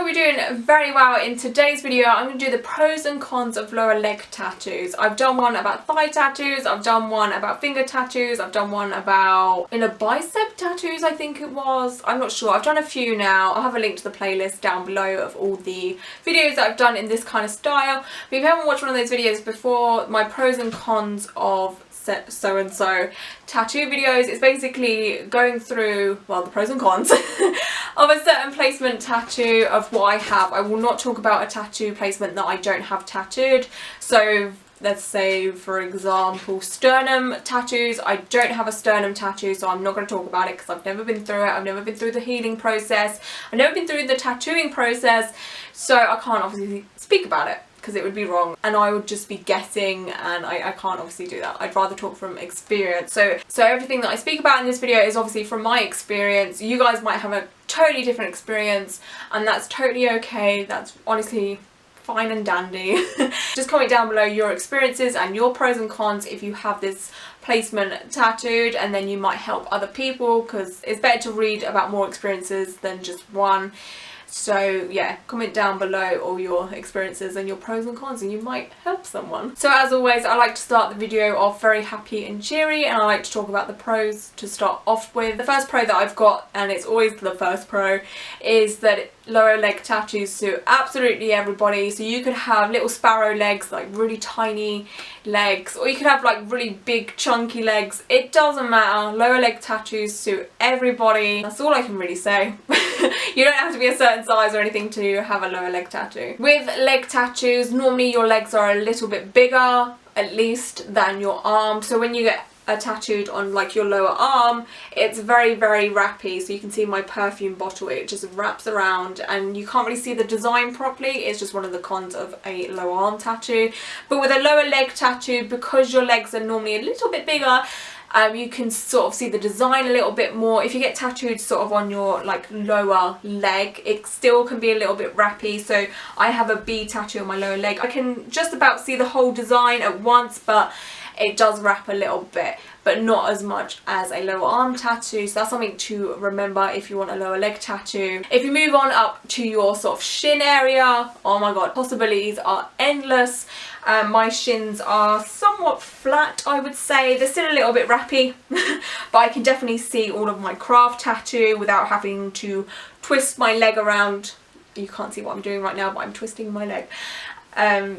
hope you're doing very well. In today's video I'm going to do the pros and cons of lower leg tattoos. I've done one about thigh tattoos, I've done one about finger tattoos, I've done one about bicep tattoos I think it was. I'm not sure. I've done a few now. I'll have a link to the playlist down below of all the videos that I've done in this kind of style. But if you haven't watched one of those videos before, my pros and cons of so and so tattoo videos is basically going through, well, the pros and cons of a certain placement tattoo of what I have. I will not talk about a tattoo placement that I don't have tattooed. So let's say, for example, sternum tattoos. I don't have a sternum tattoo, so I'm not going to talk about it because I've never been through it. I've never been through the healing process. I've never been through the tattooing process, so I can't obviously speak about it because it would be wrong and I would just be guessing, and I can't obviously do that. I'd rather talk from experience. So everything that I speak about in this video is obviously from my experience. You guys might have a totally different experience and that's totally okay. That's honestly fine and dandy. Just comment down below your experiences and your pros and cons if you have this placement tattooed, and then you might help other people because it's better to read about more experiences than just one. So yeah, comment down below all your experiences and your pros and cons and you might help someone. So as always, I like to start the video off very happy and cheery, and I like to talk about the pros to start off with. The first pro that I've got, and it's always the first pro, is that lower leg tattoos suit absolutely everybody. So you could have little sparrow legs, like really tiny legs, or you could have like really big chunky legs. It doesn't matter. Lower leg tattoos suit everybody. That's all I can really say. You don't have to be a certain size or anything to have a lower leg tattoo. With leg tattoos, normally your legs are a little bit bigger, at least, than your arm. So when you get tattooed on like your lower arm, it's very wrappy. So you can see my perfume bottle, it just wraps around and you can't really see the design properly. It's just one of the cons of a lower arm tattoo. But with a lower leg tattoo, because your legs are normally a little bit bigger, you can sort of see the design a little bit more. If you get tattooed sort of on your like lower leg, it still can be a little bit wrappy. So I have a bee tattoo on my lower leg. I can just about see the whole design at once, but it does wrap a little bit, but not as much as a lower arm tattoo. So that's something to remember if you want a lower leg tattoo. If you move on up to your sort of shin area, oh my god, possibilities are endless. My shins are somewhat flat, I would say. They're still a little bit wrappy, but I can definitely see all of my craft tattoo without having to twist my leg around. You can't see what I'm doing right now, but I'm twisting my leg.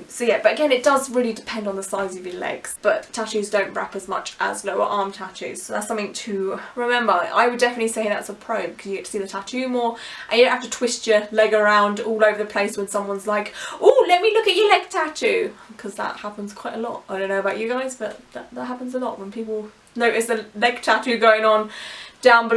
So yeah, but again, it does really depend on the size of your legs, but tattoos don't wrap as much as lower arm tattoos, so that's something to remember. I would definitely say that's a pro because you get to see the tattoo more and you don't have to twist your leg around all over the place when someone's like, oh, let me look at your leg tattoo, because that happens quite a lot. I don't know about you guys, but that happens a lot when people notice a leg tattoo going on down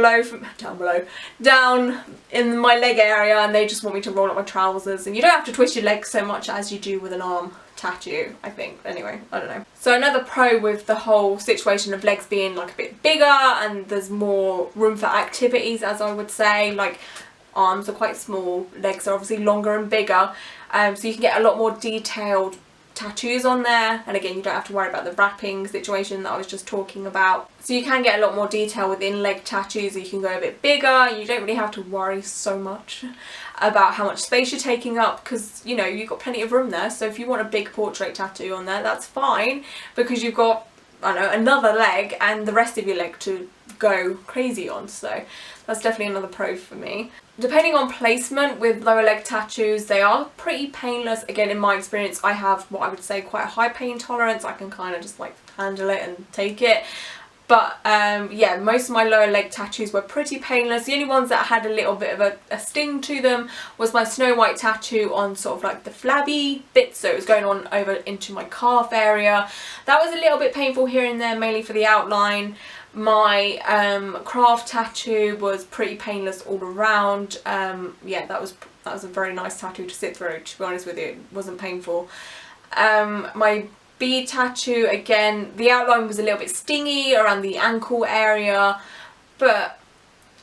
in my leg area and they just want me to roll up my trousers. And you don't have to twist your legs so much as you do with an arm tattoo, I think. Anyway, I don't know. So another pro with the whole situation of legs being like a bit bigger and there's more room for activities, as I would say, like arms are quite small, legs are obviously longer and bigger, so you can get a lot more detailed tattoos on there, and again, you don't have to worry about the wrapping situation that I was just talking about. So you can get a lot more detail within leg tattoos. You can go a bit bigger. You don't really have to worry so much about how much space you're taking up because, you know, you've got plenty of room there. So if you want a big portrait tattoo on there, that's fine because you've got, I don't know, another leg and the rest of your leg to go crazy on. So that's definitely another pro for me. Depending on placement with lower leg tattoos, they are pretty painless. Again, in my experience, I have what I would say quite a high pain tolerance. I can kind of just like handle it and take it. But yeah, most of my lower leg tattoos were pretty painless. The only ones that had a little bit of a sting to them was my Snow White tattoo on sort of like the flabby bits, so it was going on over into my calf area. That was a little bit painful here and there, mainly for the outline. My craft tattoo was pretty painless all around. Yeah, that was a very nice tattoo to sit through, to be honest with you. It wasn't painful. My bee tattoo, again, the outline was a little bit stingy around the ankle area, but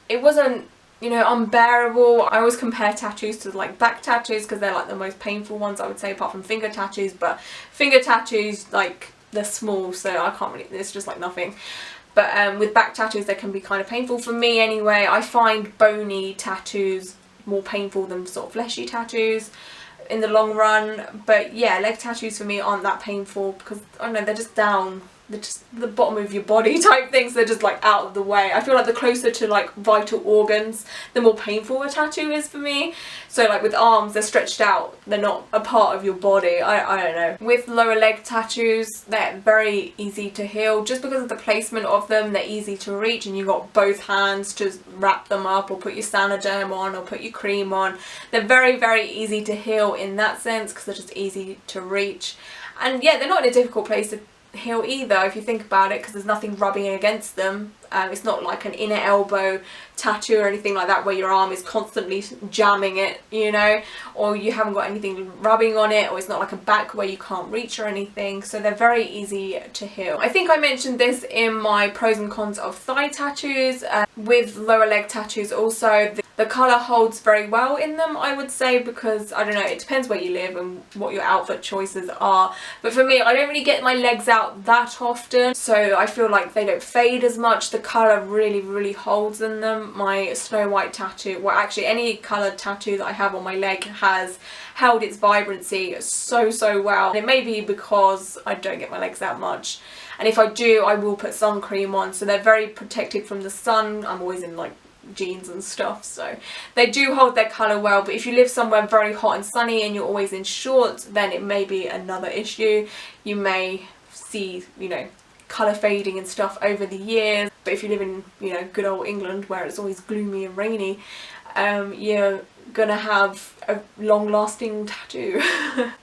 it wasn't, you know, unbearable. I always compare tattoos to like back tattoos because they're like the most painful ones, I would say, apart from finger tattoos. But finger tattoos, like, they're small, so I can't really, it's just like nothing. But with back tattoos, they can be kind of painful for me anyway. I find bony tattoos more painful than sort of fleshy tattoos in the long run. But yeah, leg tattoos for me aren't that painful because, I don't know, they're just down, they're just the bottom of your body type things. They're just like out of the way. I feel like the closer to like vital organs, the more painful a tattoo is for me. So like with arms, they're stretched out, they're not a part of your body. I don't know. With lower leg tattoos, they're very easy to heal just because of the placement of them. They're easy to reach and you've got both hands to wrap them up or put your Sanoderm on or put your cream on. They're very, very easy to heal in that sense because they're just easy to reach. And yeah, they're not in a difficult place to heal either if you think about it, because there's nothing rubbing against them. It's not like an inner elbow tattoo or anything like that where your arm is constantly jamming it, you know, or you haven't got anything rubbing on it, or it's not like a back where you can't reach or anything. So they're very easy to heal. I think I mentioned this in my pros and cons of thigh tattoos. With lower leg tattoos also, the colour holds very well in them, I would say, because, I don't know, it depends where you live and what your outfit choices are. But for me, I don't really get my legs out that often, so I feel like they don't fade as much. The colour really, really holds in them. My Snow White tattoo, well actually any coloured tattoo that I have on my leg has held its vibrancy so well. And it may be because I don't get my legs out much. And if I do, I will put sun cream on, so they're very protected from the sun. I'm always in like jeans and stuff, so they do hold their colour well. But if you live somewhere very hot and sunny and you're always in shorts, then it may be another issue. You may see, you know, colour fading and stuff over the years. But if you live in, you know, good old England where it's always gloomy and rainy, you're gonna have a long-lasting tattoo.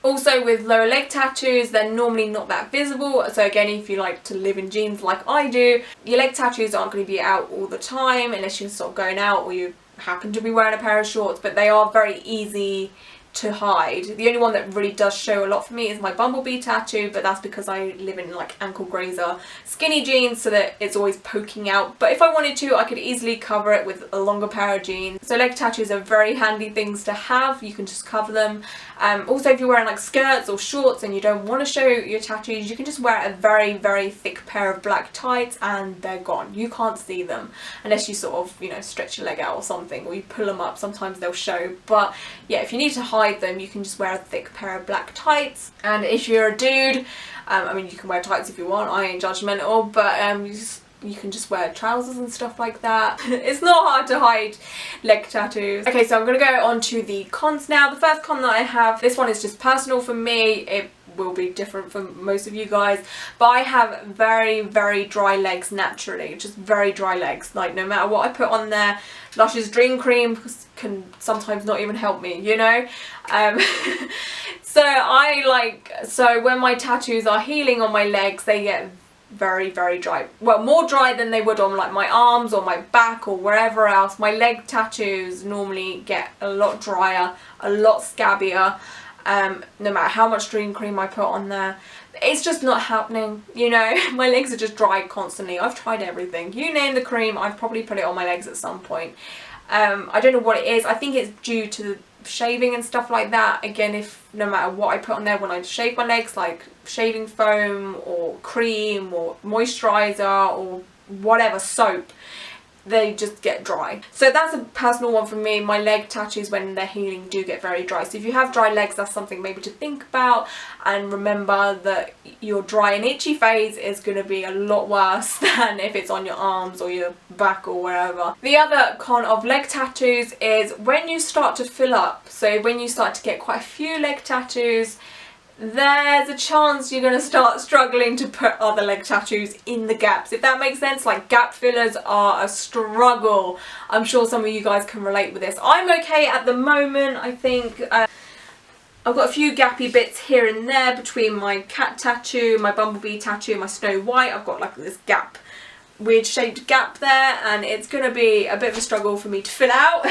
Also with lower leg tattoos, they're normally not that visible, so again, if you like to live in jeans like I do, your leg tattoos aren't going to be out all the time unless you're sort of going out or you happen to be wearing a pair of shorts, but they are very easy to hide. The only one that really does show a lot for me is my bumblebee tattoo, but that's because I live in like ankle grazer skinny jeans, so that it's always poking out. But if I wanted to, I could easily cover it with a longer pair of jeans. So leg tattoos are very handy things to have. You can just cover them. Also, if you're wearing like skirts or shorts and you don't want to show your tattoos, you can just wear a very, very thick pair of black tights and they're gone. You can't see them unless you sort of, you know, stretch your leg out or something, or you pull them up. Sometimes they'll show. But yeah, if you need to hide them, you can just wear a thick pair of black tights. And if you're a dude, I mean, you can wear tights if you want, I ain't judgmental, but you can just wear trousers and stuff like that. It's not hard to hide leg tattoos. Okay, so I'm going to go on to the cons now. The first con that I have, this one is just personal for me. It will be different for most of you guys, but I have very, very dry legs naturally. Just very dry legs. Like, no matter what I put on there, Lush's Dream Cream can sometimes not even help me, you know? So when my tattoos are healing on my legs, they get very, very dry. Well, more dry than they would on like my arms or my back or wherever else. My leg tattoos normally get a lot drier, a lot scabbier, no matter how much Dream Cream I put on there. It's just not happening, you know. My legs are just dry constantly. I've tried everything. You name the cream, I've probably put it on my legs at some point. I don't know what it is. I think it's due to shaving and stuff like that. Again, if no matter what I put on there when I shave my legs, like shaving foam or cream or moisturizer or whatever, soap, they just get dry. So that's a personal one for me. My leg tattoos, when they're healing, do get very dry. So if you have dry legs, that's something maybe to think about. And remember that your dry and itchy phase is going to be a lot worse than if it's on your arms or your back or wherever. The other con of leg tattoos is when you start to fill up. So when you start to get quite a few leg tattoos, there's a chance you're going to start struggling to put other leg tattoos in the gaps, if that makes sense. Like, gap fillers are a struggle. I'm sure some of you guys can relate with this. I'm okay at the moment, I think. I've got a few gappy bits here and there between my cat tattoo, my bumblebee tattoo, my Snow White. I've got like this gap, weird shaped gap there, and it's going to be a bit of a struggle for me to fill out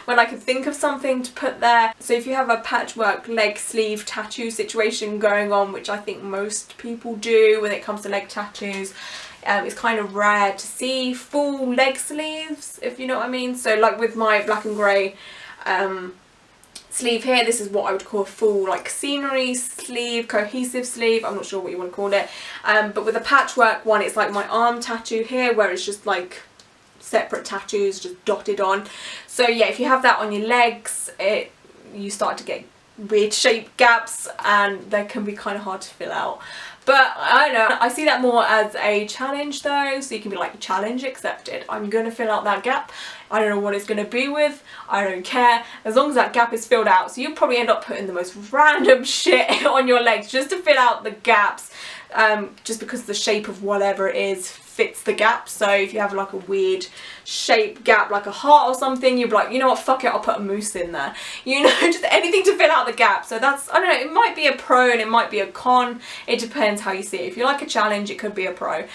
when I can think of something to put there. So if you have a patchwork leg sleeve tattoo situation going on, which I think most people do when it comes to leg tattoos, it's kind of rare to see full leg sleeves, if you know what I mean. So like with my black and grey sleeve here, this is what I would call a full like scenery sleeve, cohesive sleeve, I'm not sure what you want to call it. But with a patchwork one, it's like my arm tattoo here, where it's just like separate tattoos just dotted on. So yeah, if you have that on your legs, you start to get weird shaped gaps and they can be kind of hard to fill out. But I don't know, I see that more as a challenge though, so you can be like, challenge accepted, I'm gonna fill out that gap. I don't know what it's gonna be with, I don't care, as long as that gap is filled out. So you'll probably end up putting the most random shit on your legs just to fill out the gaps, just because the shape of whatever it is fits the gap. So if you have like a weird shape gap, like a heart or something, you'd be like, you know what, fuck it, I'll put a moose in there. You know, just anything to fill out the gap. So that's, I don't know, it might be a pro and it might be a con. It depends how you see it. If you like a challenge, it could be a pro.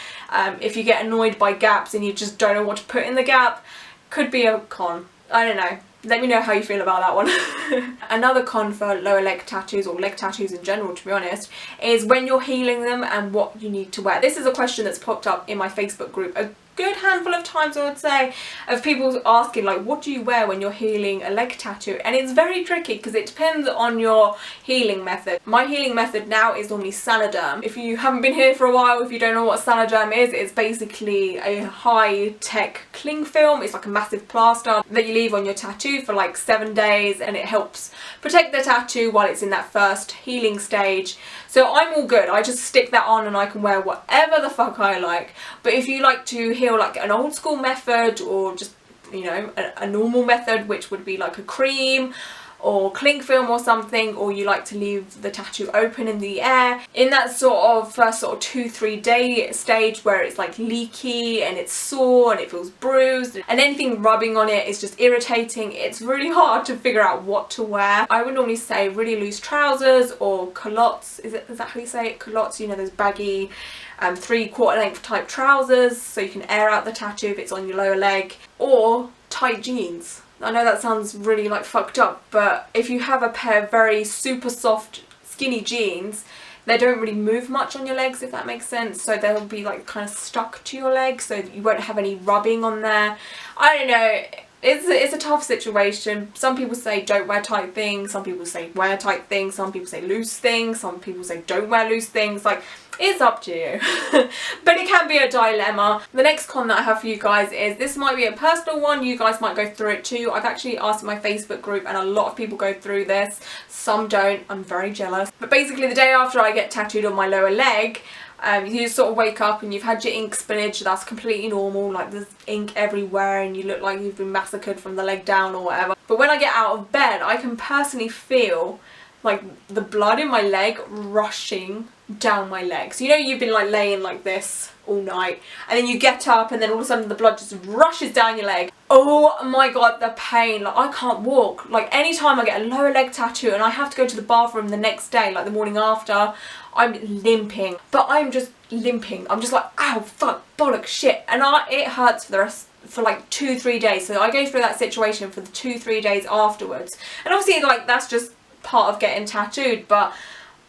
If you get annoyed by gaps and you just don't know what to put in the gap, could be a con. I don't know. Let me know how you feel about that one. Another con for lower leg tattoos, or leg tattoos in general to be honest, is when you're healing them and what you need to wear. This is a question that's popped up in my Facebook group a good handful of times, I would say, of people asking like, what do you wear when you're healing a leg tattoo? And it's very tricky because it depends on your healing method. My healing method now is normally Sanaderm. If you haven't been here for a while, if you don't know what Sanaderm is, it's basically a high-tech cling film. It's like a massive plaster that you leave on your tattoo for like 7 days, and it helps protect the tattoo while it's in that first healing stage. So I'm all good. I just stick that on and I can wear whatever the fuck I like. But if you like to heal like an old school method, or just, you know, a normal method, which would be like a cream or cling film or something, or you like to leave the tattoo open in the air, in that sort of first sort of 2-3 day stage where it's like leaky and it's sore and it feels bruised and anything rubbing on it is just irritating, it's really hard to figure out what to wear. I would normally say really loose trousers or culottes. Is that how you say it? Culottes, you know, those baggy 3/4 length type trousers so you can air out the tattoo if it's on your lower leg, or tight jeans. I know that sounds really like fucked up, but if you have a pair of very super soft skinny jeans, they don't really move much on your legs, if that makes sense. So they'll be like kind of stuck to your legs, so you won't have any rubbing on there. I don't know. It's a tough situation. Some people say don't wear tight things, some people say wear tight things, some people say loose things, some people say don't wear loose things. Like, it's up to you. But it can be a dilemma. The next con that I have for you guys is, this might be a personal one, you guys might go through it too. I've actually asked my Facebook group and a lot of people go through this. Some don't, I'm very jealous. But basically the day after I get tattooed on my lower leg, you sort of wake up and you've had your ink spillage. That's completely normal, like there's ink everywhere and you look like you've been massacred from the leg down or whatever. But when I get out of bed, I can personally feel like the blood in my leg rushing down my leg. So you know you've been like laying like this all night and then you get up and then all of a sudden the blood just rushes down your leg. Oh my god, the pain. Like, I can't walk. Like, anytime I get a lower leg tattoo and I have to go to the bathroom the next day, like the morning after, I'm limping. But I'm just limping. I'm just like, ow, fuck, bollocks, shit. And it hurts for like 2-3 days. So I go through that situation for the 2-3 days afterwards. And obviously, like, that's just part of getting tattooed, but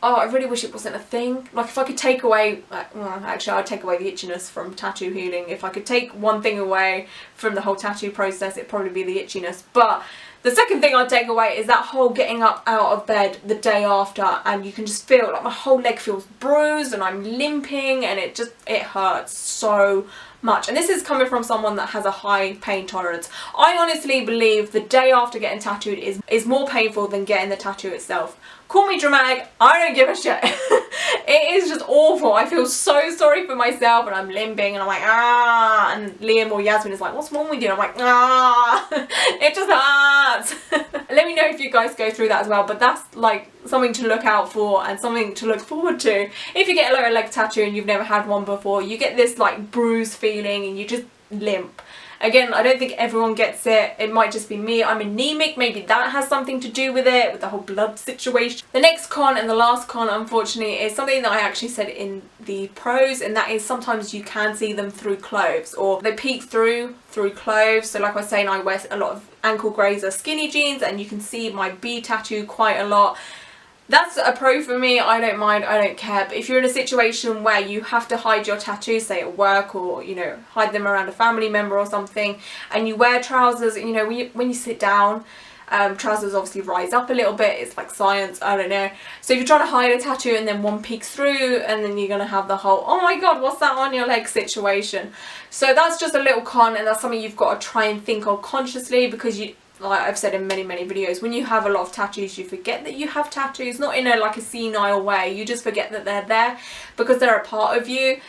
oh, I really wish it wasn't a thing. Like, if I could take away, well, actually I'd take away the itchiness from tattoo healing. If I could take one thing away from the whole tattoo process, it'd probably be the itchiness. But the second thing I'd take away is that whole getting up out of bed the day after, and you can just feel like my whole leg feels bruised and I'm limping and it hurts so much. And this is coming from someone that has a high pain tolerance. I honestly believe the day after getting tattooed is more painful than getting the tattoo itself. Call me dramatic, I don't give a shit. It is just awful. I feel so sorry for myself and I'm limping and I'm like, ah, and Liam or Yasmin is like, what's wrong with you? And I'm like, ah, it just hurts. Let me know if you guys go through that as well, but that's like something to look out for and something to look forward to. If you get a lower leg tattoo and you've never had one before, you get this like bruise feeling and you just limp. Again, I don't think everyone gets it. It might just be me. I'm anemic. Maybe that has something to do with it, with the whole blood situation. The next con and the last con, unfortunately, is something that I actually said in the pros, and that is sometimes you can see them through clothes, or they peek through clothes. So like I was saying, I wear a lot of ankle grazer skinny jeans and you can see my B tattoo quite a lot. That's a pro for me. I don't mind, I don't care. But if you're in a situation where you have to hide your tattoos, say at work, or, you know, hide them around a family member or something, and you wear trousers, you know, when you sit down Trousers obviously rise up a little bit, it's like science, I don't know. So if you're trying to hide a tattoo and then one peeks through, and then you're going to have the whole, oh my god, what's that on your leg situation. So that's just a little con, and that's something you've got to try and think of consciously, because you, like I've said in many videos, when you have a lot of tattoos you forget that you have tattoos, not in a like a senile way, you just forget that they're there because they're a part of you.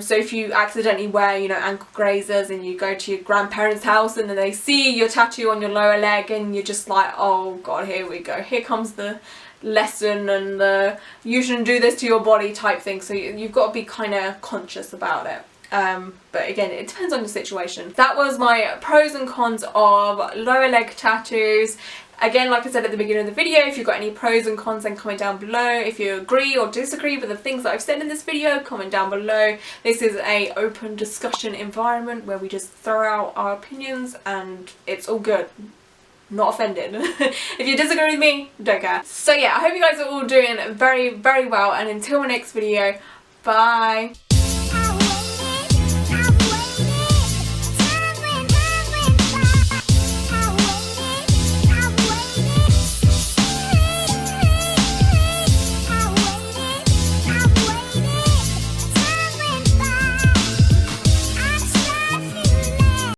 So if you accidentally wear, you know, ankle grazers and you go to your grandparents' house and then they see your tattoo on your lower leg and you're just like, oh god, here we go, here comes the lesson and the you shouldn't do this to your body type thing. So you've got to be kind of conscious about it. But again, it depends on the situation. That was my pros and cons of lower leg tattoos. Again, like I said at the beginning of the video, if you've got any pros and cons, then comment down below. If you agree or disagree with the things that I've said in this video, comment down below. This is a open discussion environment where we just throw out our opinions and it's all good. Not offended. If you disagree with me, don't care. So yeah, I hope you guys are all doing very well, and until my next video, bye.